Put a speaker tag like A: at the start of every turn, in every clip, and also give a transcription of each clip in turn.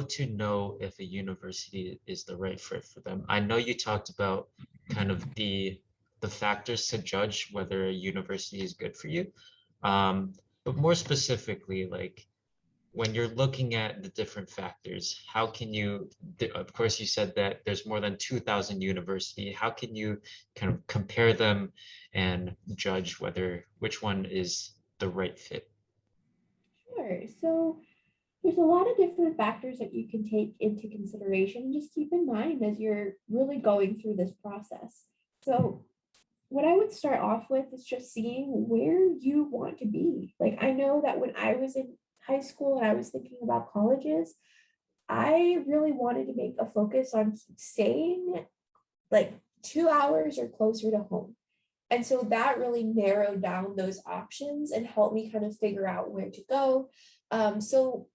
A: how to know if a university is the right fit for them. I know you talked about kind of the factors to judge whether a university is good for you. But more specifically, like when you're looking at the different factors, how can you, of course, you said that there's more than 2,000 universities. How can you kind of compare them and judge whether which one is the right fit?
B: Sure. So there's a lot of different factors that you can take into consideration. Just keep in mind as you're really going through this process. So what I would start off with is just seeing where you want to be. Like I know that when I was in high school and I was thinking about colleges, I really wanted to make a focus on staying like 2 hours or closer to home. And so that really narrowed down those options and helped me kind of figure out where to go. So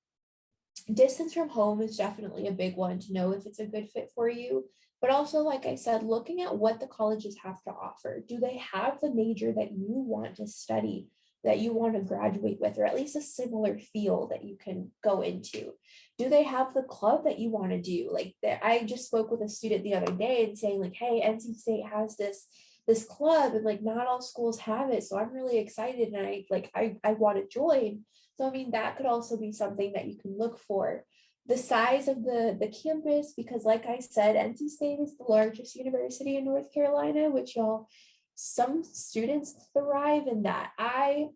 B: distance from home is definitely a big one to know if it's a good fit for you. But also, like I said, looking at what the colleges have to offer. Do they have the major that you want to study, that you want to graduate with, or at least a similar field that you can go into? Do they have the club that you want to do? Like I just spoke with a student the other day and saying like, hey, NC State has this club and like not all schools have it. So I'm really excited and I want to join. So I mean, that could also be something that you can look for. The size of the campus, because like I said, NC State is the largest university in North Carolina, which some students thrive in that. I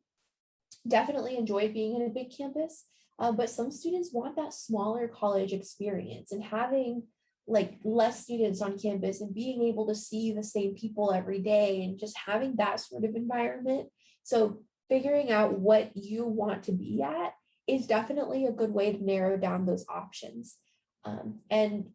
B: definitely enjoy being in a big campus, but some students want that smaller college experience and having like less students on campus and being able to see the same people every day and just having that sort of environment. So figuring out what you want to be at is definitely a good way to narrow down those options. And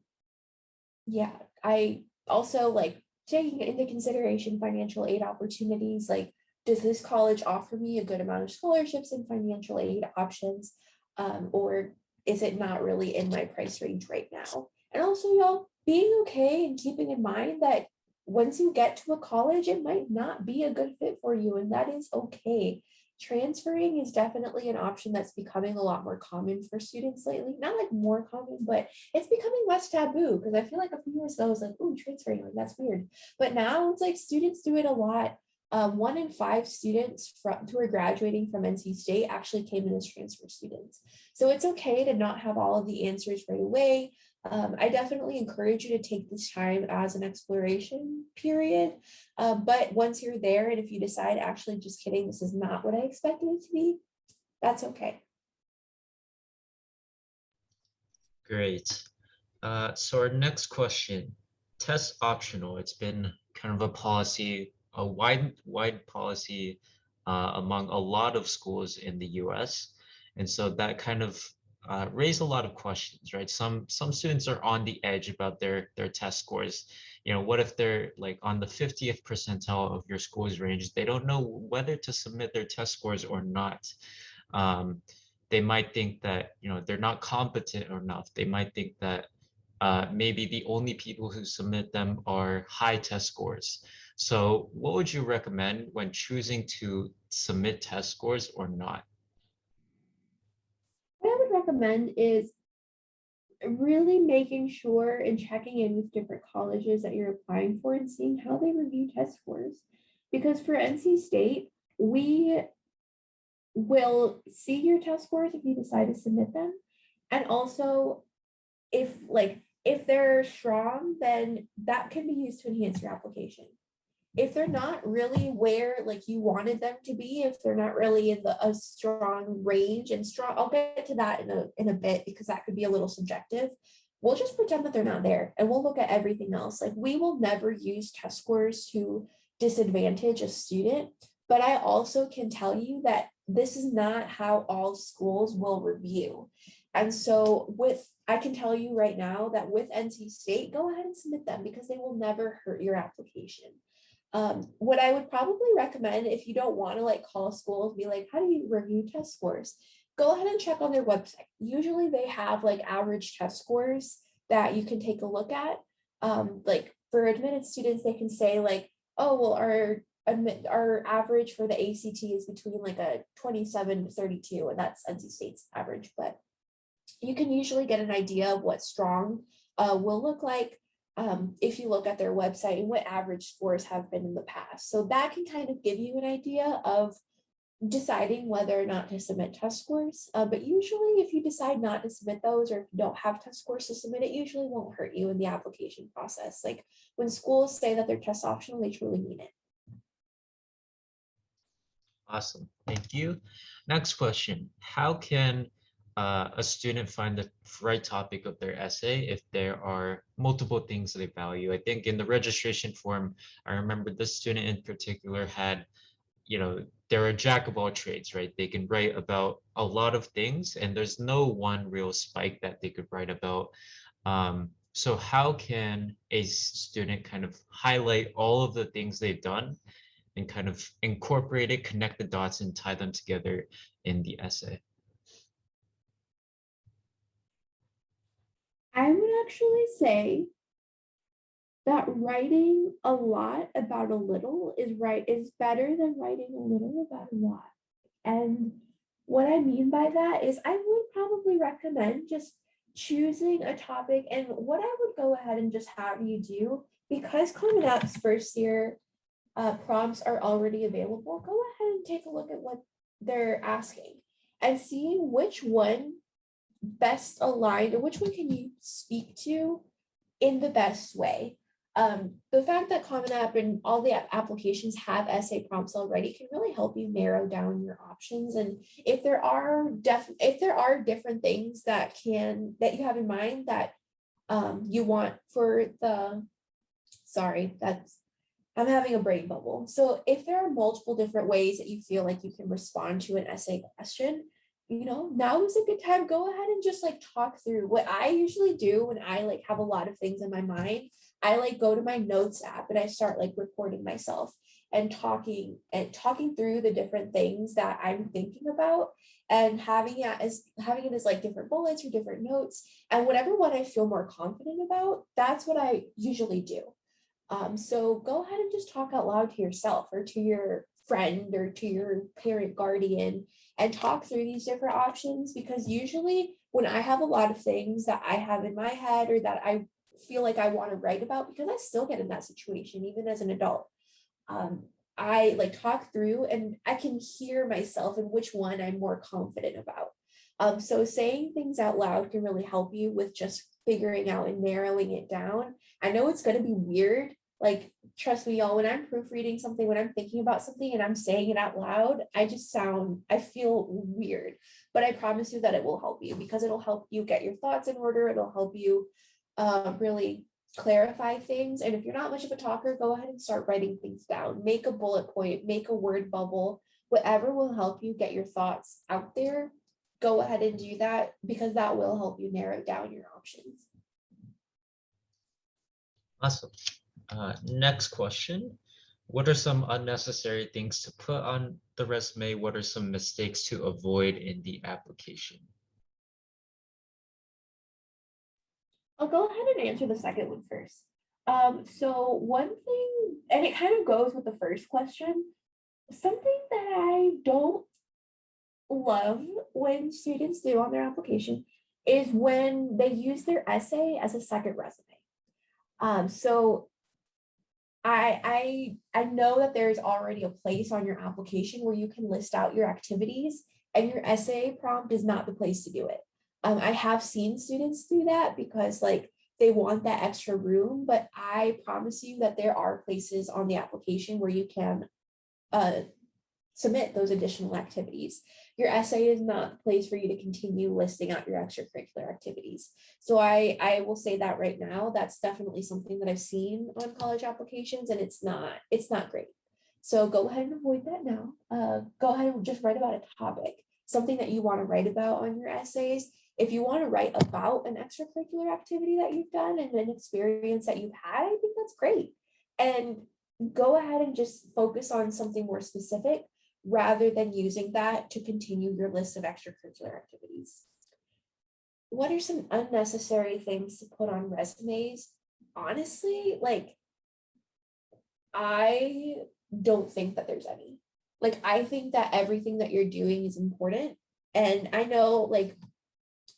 B: yeah, I also like taking into consideration financial aid opportunities. Like, does this college offer me a good amount of scholarships and financial aid options? Or is it not really in my price range right now? And also, y'all being okay and keeping in mind that once you get to a college, it might not be a good fit for you, and that is okay. Transferring is definitely an option that's becoming a lot more common for students lately. Not like more common, but it's becoming less taboo because I feel like a few years ago I was like, oh, transferring, like that's weird. But now it's like students do it a lot. 1 in 5 students who are graduating from NC State actually came in as transfer students. So it's okay to not have all of the answers right away. I definitely encourage you to take this time as an exploration period. But once you're there, and if you decide, actually, just kidding, this is not what I expected it to be, that's okay.
A: Great. So our next question, test optional. It's been kind of a policy, a wide policy among a lot of schools in the US. And so that kind of raised a lot of questions, right? Some students are on the edge about their test scores. You know, what if they're like on the 50th percentile of your school's range? They don't know whether to submit their test scores or not. Um, they might think that, you know, they're not competent enough. They might think that maybe the only people who submit them are high test scores. So what would you recommend when choosing to submit test scores or not?
B: What I would recommend is really making sure and checking in with different colleges that you're applying for and seeing how they review test scores. Because for NC State, we will see your test scores if you decide to submit them. And also, if they're strong, then that can be used to enhance your application. If they're not really where like you wanted them to be, if they're not really in a strong range and strong, I'll get to that in a bit because that could be a little subjective. We'll just pretend that they're not there and we'll look at everything else. Like we will never use test scores to disadvantage a student, but I also can tell you that this is not how all schools will review. And so I can tell you right now that with NC State, go ahead and submit them because they will never hurt your application. What I would probably recommend if you don't want to like call schools and be like, how do you review test scores? Go ahead and check on their website. Usually they have like average test scores that you can take a look at. Like for admitted students, they can say like, oh, well, our average for the ACT is between like a 27 to 32, and that's NC State's average. But you can usually get an idea of what strong will look like if you look at their website and what average scores have been in the past. So that can kind of give you an idea of deciding whether or not to submit test scores. But usually if you decide not to submit those, or if you don't have test scores to submit, it usually won't hurt you in the application process. Like when schools say that they're test optional, they truly mean it.
A: Awesome, thank you. Next question. How can a student find the right topic of their essay if there are multiple things they value? I think in the registration form, I remember this student in particular had, they're a jack of all trades, right? They can write about a lot of things and there's no one real spike that they could write about. So how can a student kind of highlight all of the things they've done and kind of incorporate it, connect the dots, and tie them together in the essay?
B: I would actually say that writing a lot about a little is better than writing a little about a lot. And what I mean by that is I would probably recommend just choosing a topic. And what I would go ahead and just have you do, because Common App's first year prompts are already available, go ahead and take a look at what they're asking and seeing which one best aligned, or which one can you speak to in the best way. The fact that Common App and all the applications have essay prompts already can really help you narrow down your options. And if there are different things that you have in mind that you want for the, sorry, that's, I'm having a brain bubble. So if there are multiple different ways that you feel like you can respond to an essay question, now is a good time. Go ahead and just like talk through. What I usually do when I like have a lot of things in my mind, I like go to my notes app and I start like recording myself and talking through the different things that I'm thinking about, and having it as like different bullets or different notes, and whatever one I feel more confident about, that's what I usually do. So go ahead and just talk out loud to yourself or to your friend or to your parent guardian and talk through these different options, because usually when I have a lot of things that I have in my head or that I feel like I want to write about, because I still get in that situation even as an adult, I like talk through and I can hear myself and which one I'm more confident about. So saying things out loud can really help you with just figuring out and narrowing it down. I know it's going to be weird. Like, trust me, y'all, when I'm proofreading something, when I'm thinking about something and I'm saying it out loud, I feel weird. But I promise you that it will help you, because it'll help you get your thoughts in order. It'll help you really clarify things. And if you're not much of a talker, go ahead and start writing things down. Make a bullet point, make a word bubble, whatever will help you get your thoughts out there. Go ahead and do that, because that will help you narrow down your options.
A: Awesome. Next question. What are some unnecessary things to put on the resume? What are some mistakes to avoid in the application?
B: I'll go ahead and answer the second one first. So one thing, and it kind of goes with the first question, something that I don't love when students do on their application is when they use their essay as a second resume. So I know that there's already a place on your application where you can list out your activities, and your essay prompt is not the place to do it. I have seen students do that because like they want that extra room, but I promise you that there are places on the application where you can submit those additional activities. Your essay is not the place for you to continue listing out your extracurricular activities. So I will say that right now, that's definitely something that I've seen on college applications, and it's not great. So go ahead and avoid that now. Go ahead and just write about a topic, something that you want to write about on your essays. If you want to write about an extracurricular activity that you've done and an experience that you've had, I think that's great. And go ahead and just focus on something more specific rather than using that to continue your list of extracurricular activities. What are some unnecessary things to put on resumes? Honestly, like, I don't think that there's any. Like, I think that everything that you're doing is important. And I know, like,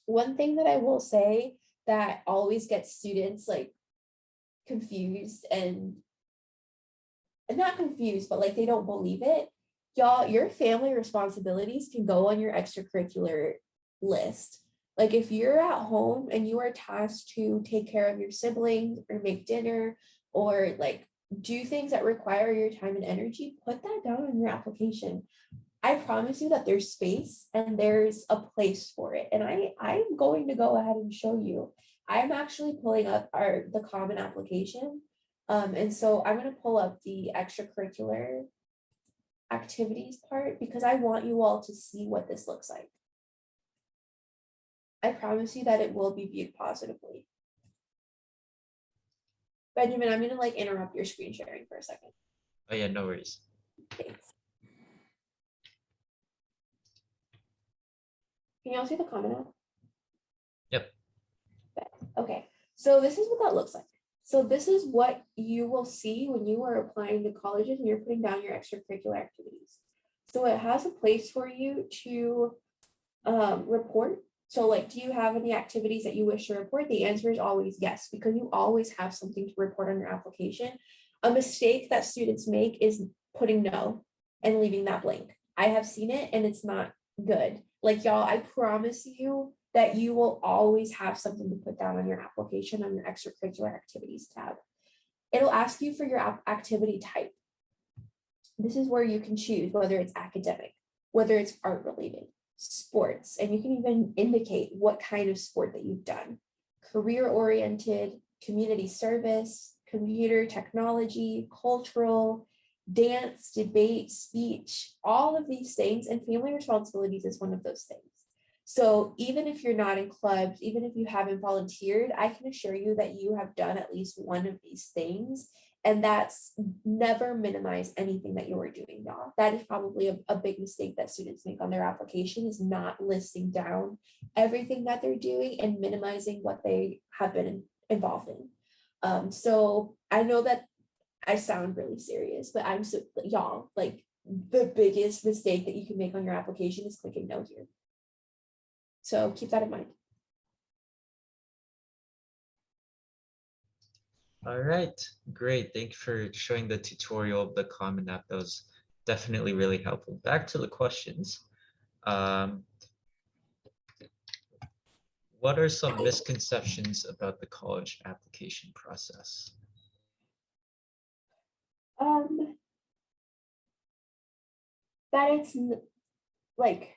B: One thing that I will say that always gets students like confused and not confused, but like they don't believe it. Y'all, your family responsibilities can go on your extracurricular list. Like if you're at home and you are tasked to take care of your siblings or make dinner or like do things that require your time and energy, put that down on your application. I promise you that there's space and there's a place for it. And I'm going to go ahead and show you. I'm actually pulling up the common application. And so I'm going to pull up the extracurricular activities part because I want you all to see what this looks like. I promise you that it will be viewed positively. Benjamin, I'm going to like interrupt your screen sharing for a second.
A: Oh yeah, no worries.
B: Thanks. Can you all see the comment now?
A: Yep.
B: Okay, so this is what that looks like. So this is what you will see when you are applying to colleges and you're putting down your extracurricular activities. So it has a place for you to report. So like, do you have any activities that you wish to report? The answer is always yes, because you always have something to report on your application. A mistake that students make is putting no and leaving that blank. I have seen it and it's not good. Like y'all, I promise you that you will always have something to put down on your application on your extracurricular activities tab. It'll ask you for your activity type. This is where you can choose whether it's academic, whether it's art related, sports, and you can even indicate what kind of sport that you've done. Career oriented, community service, computer technology, cultural, dance, debate, speech, all of these things, and family responsibilities is one of those things. So even if you're not in clubs, even if you haven't volunteered, I can assure you that you have done at least one of these things. And that's never minimize anything that you are doing, y'all. That is probably a big mistake that students make on their application is not listing down everything that they're doing and minimizing what they have been involved in. So I know that I sound really serious, but I'm so y'all, like the biggest mistake that you can make on your application is clicking no here. So keep that in mind.
A: All right, great. Thank you for showing the tutorial of the Common App. That was definitely really helpful. Back to the questions. What are some misconceptions about the college application process?
B: That it's like,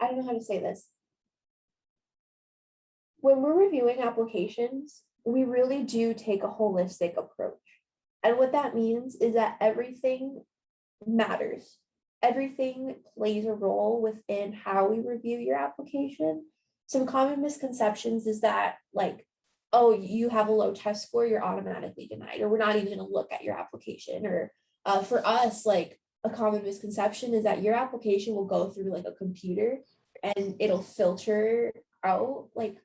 B: I don't know how to say this. When we're reviewing applications, we really do take a holistic approach. And what that means is that everything matters. Everything plays a role within how we review your application. Some common misconceptions is that, like, oh, you have a low test score, you're automatically denied, or we're not even going to look at your application. Or for us, like, a common misconception is that your application will go through like a computer and it'll filter out like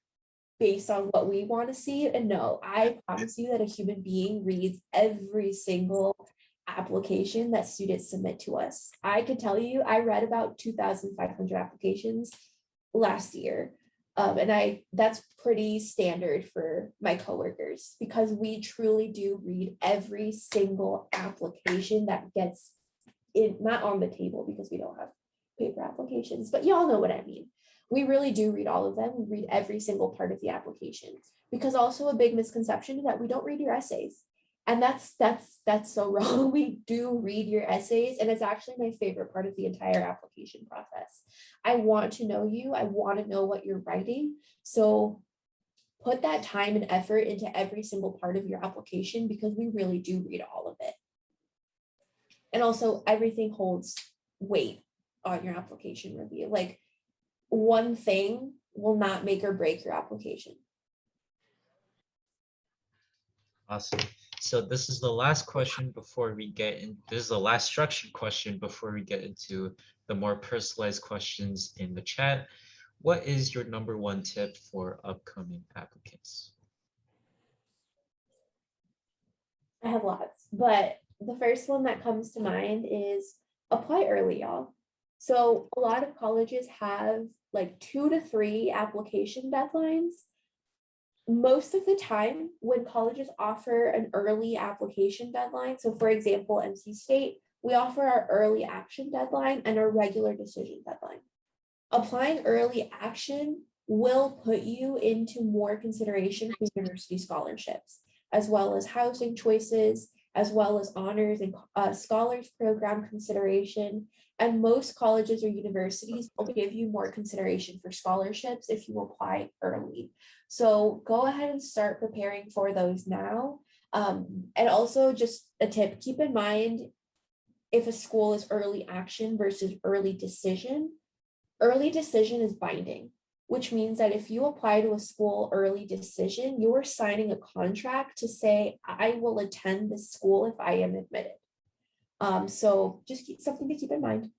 B: based on what we want to see. And no, I promise you that a human being reads every single application that students submit to us. I could tell you, I read about 2,500 applications last year. And that's pretty standard for my coworkers because we truly do read every single application that gets in, not on the table because we don't have paper applications, but y'all know what I mean. We really do read all of them. We read every single part of the application because also a big misconception is that we don't read your essays. And that's so wrong. We do read your essays, and it's actually my favorite part of the entire application process. I want to know you. I want to know what you're writing. So put that time and effort into every single part of your application because we really do read all of it. And also everything holds weight on your application review. Like one thing will not make or break your application.
A: Awesome. So this is the last question before we get in. This is the last structured question before we get into the more personalized questions in the chat. What is your number one tip for upcoming applicants?
B: I have lots, but the first one that comes to mind is apply early, y'all. So a lot of colleges have like 2 to 3 application deadlines. Most of the time when colleges offer an early application deadline, so for example, NC State, we offer our early action deadline and our regular decision deadline. Applying early action will put you into more consideration for university scholarships, as well as housing choices, as well as honors and scholars program consideration. And most colleges or universities will give you more consideration for scholarships if you apply early. So go ahead and start preparing for those now. And also just a tip, keep in mind if a school is early action versus early decision is binding, which means that if you apply to a school early decision, you're signing a contract to say, I will attend this school if I am admitted. So just something to keep in mind.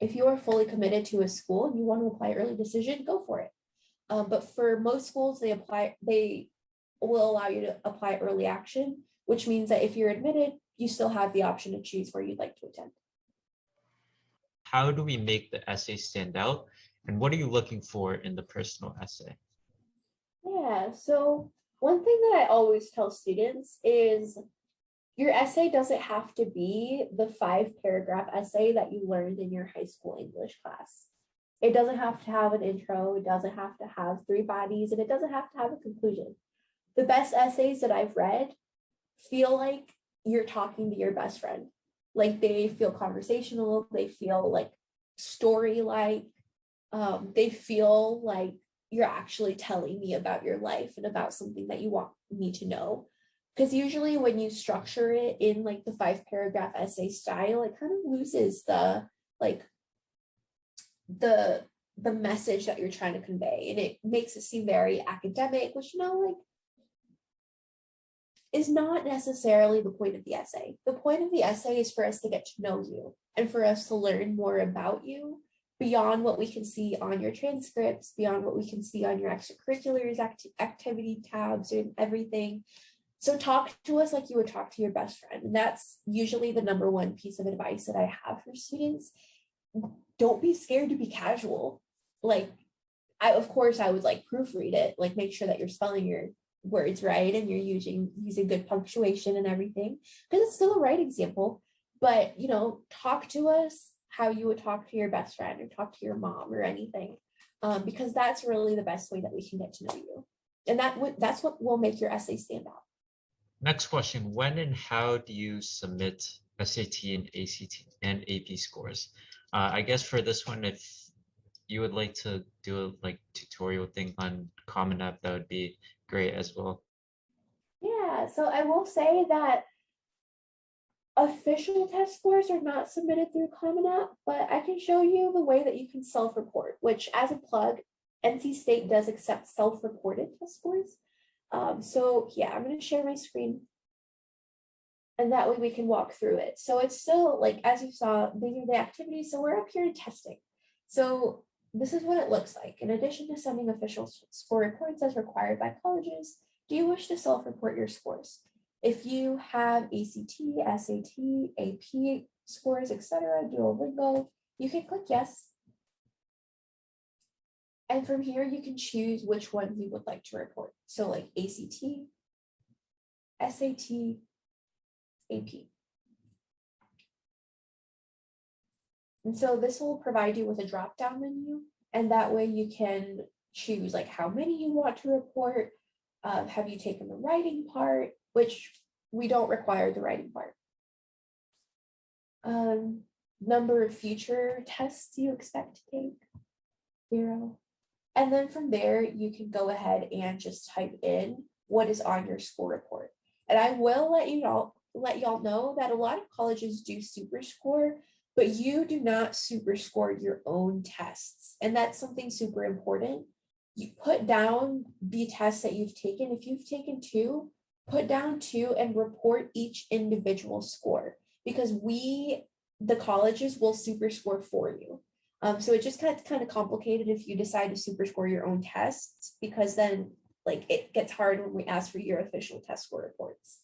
B: If you are fully committed to a school and you want to apply early decision, go for it. But for most schools, they will allow you to apply early action, which means that if you're admitted, you still have the option to choose where you'd like to attend.
A: How do we make the essay stand out? And what are you looking for in the personal essay?
B: Yeah, so one thing that I always tell students is your essay doesn't have to be the 5-paragraph essay that you learned in your high school English class. It doesn't have to have an intro, it doesn't have to have 3 bodies, and it doesn't have to have a conclusion. The best essays that I've read feel like you're talking to your best friend. Like they feel conversational, they feel like story-like, they feel like you're actually telling me about your life and about something that you want me to know. Because usually when you structure it in like the 5-paragraph essay style, it kind of loses the like the message that you're trying to convey, and it makes it seem very academic, which like is not necessarily the point of the essay. The point of the essay is for us to get to know you and for us to learn more about you beyond what we can see on your transcripts, beyond what we can see on your extracurriculars, activity tabs, and everything. So talk to us like you would talk to your best friend. And that's usually the number one piece of advice that I have for students. Don't be scared to be casual. Like, of course I would like proofread it, like make sure that you're spelling your words right and you're using good punctuation and everything, because it's still a writing sample. But talk to us how you would talk to your best friend or talk to your mom or anything, because that's really the best way that we can get to know you, and that's what will make your essay stand out.
A: Next question, when and how do you submit SAT and ACT and AP scores? I guess for this one, if you would like to do a like tutorial thing on Common App, that would be great as well.
B: Yeah, so I will say that official test scores are not submitted through Common App, but I can show you the way that you can self-report, which as a plug, NC State does accept self-reported test scores. So yeah, I'm going to share my screen and that way we can walk through it. So it's still like, as you saw, these are the activities. So we're up here testing. So this is what it looks like. In addition to sending official score reports as required by colleges, do you wish to self-report your scores? If you have ACT, SAT, AP scores, etc., Duolingo, you can click yes. And from here, you can choose which ones you would like to report. So like ACT, SAT, AP. And so this will provide you with a drop-down menu, and that way you can choose like how many you want to report. Have you taken the writing part, which we don't require the writing part. Number of future tests you expect to take, 0. And then from there, you can go ahead and just type in what is on your score report. And I will let y'all know that a lot of colleges do super score, but you do not super score your own tests. And that's something super important. You put down the tests that you've taken. If you've taken 2, put down 2 and report each individual score, because the colleges will super score for you. So it just kind of complicated if you decide to super score your own tests, because then like it gets hard when we ask for your official test score reports.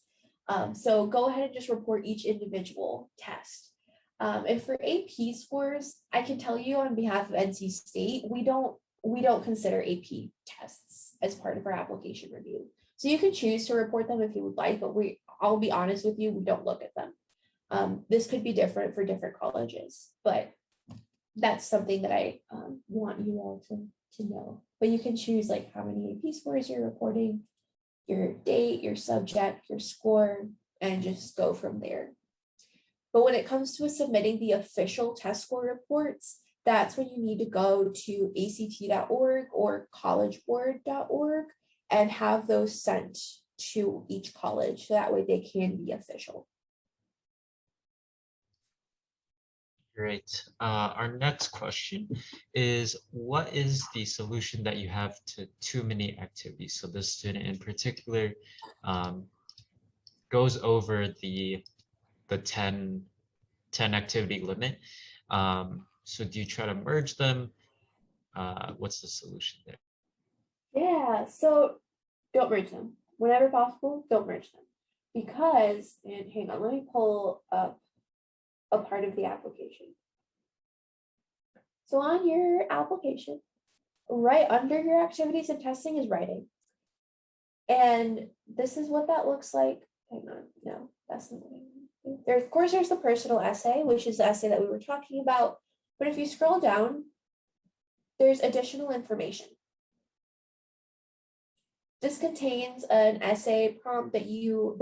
B: So go ahead and just report each individual test. And for AP scores, I can tell you on behalf of NC State, we don't consider AP tests as part of our application review. So you can choose to report them if you would like, but I'll be honest with you, we don't look at them. This could be different for different colleges, but that's something that I want you all to know. But you can choose like how many AP scores you're reporting, your date, your subject, your score, and just go from there. But when it comes to submitting the official test score reports, that's when you need to go to act.org or collegeboard.org and have those sent to each college. So that way they can be official.
A: Great. Our next question is, what is the solution that you have to too many activities? So this student in particular goes over the 10 activity limit. So do you try to merge them? What's the solution there?
B: Yeah, so don't merge them. Whenever possible, don't merge them. Because, and hang on, let me pull up a part of the application. So on your application, right under your activities and testing is writing. And this is what that looks like. Hang on, no, that's not what I mean. There, of course, there's the personal essay, which is the essay that we were talking about. But if you scroll down, there's additional information. This contains an essay prompt that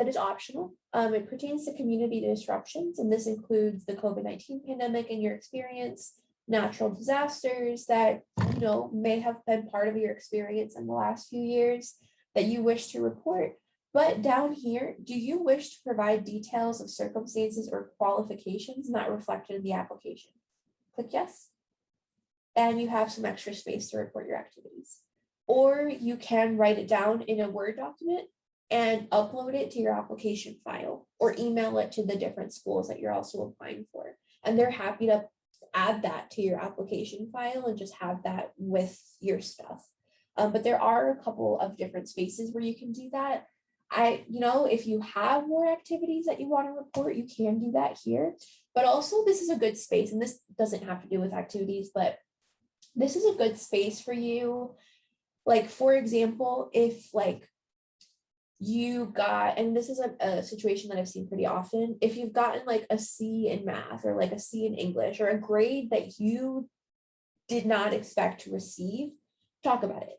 B: is optional. It pertains to community disruptions, and this includes the COVID-19 pandemic in your experience, natural disasters that may have been part of your experience in the last few years that you wish to report. But down here, do you wish to provide details of circumstances or qualifications not reflected in the application? Click yes, and you have some extra space to report your activities. Or you can write it down in a Word document and upload it to your application file or email it to the different schools that you're also applying for. And they're happy to add that to your application file and just have that with your stuff. But there are a couple of different spaces where you can do that. If you have more activities that you want to report, you can do that here. But also this is a good space, and this doesn't have to do with activities, but this is a good space for you. Like, for example, if like you got, and this is a situation that I've seen pretty often, if you've gotten like a C in math or like a C in English or a grade that you did not expect to receive, talk about it.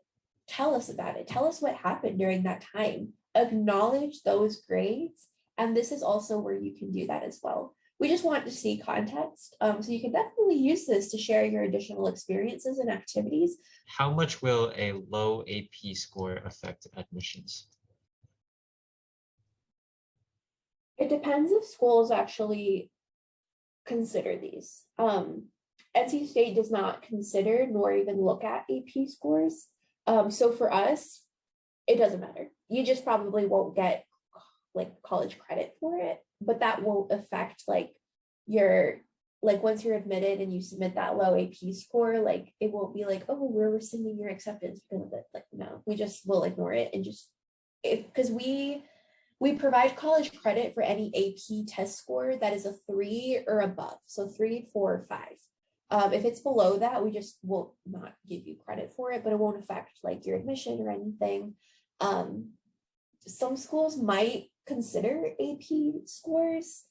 B: Tell us about it. Tell us what happened during that time. Acknowledge those grades. And this is also where you can do that as well. We just want to see context. So you can definitely use this to share your additional experiences and activities.
A: How much will a low AP score affect admissions?
B: It depends if schools actually consider these. NC State does not consider nor even look at AP scores. So for us, it doesn't matter. You just probably won't get like college credit for it, but that won't affect like once you're admitted and you submit that low AP score, like it won't be like, oh, we're rescinding your acceptance because of it. Like, no, we just will ignore it and just because we provide college credit for any AP test score that is a 3 or above. So 3, 4, 5. If it's below that, we just will not give you credit for it, but it won't affect like your admission or anything. Some schools might consider AP scores.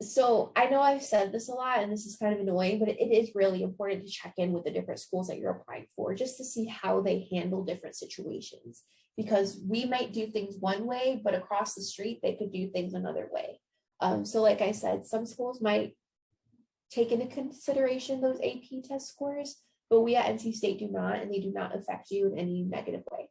B: So I know I've said this a lot and this is kind of annoying, but it is really important to check in with the different schools that you're applying for just to see how they handle different situations, because we might do things one way, but across the street, they could do things another way. So like I said, some schools might take into consideration those AP test scores, but we at NC State do not, and they do not affect you in any negative way.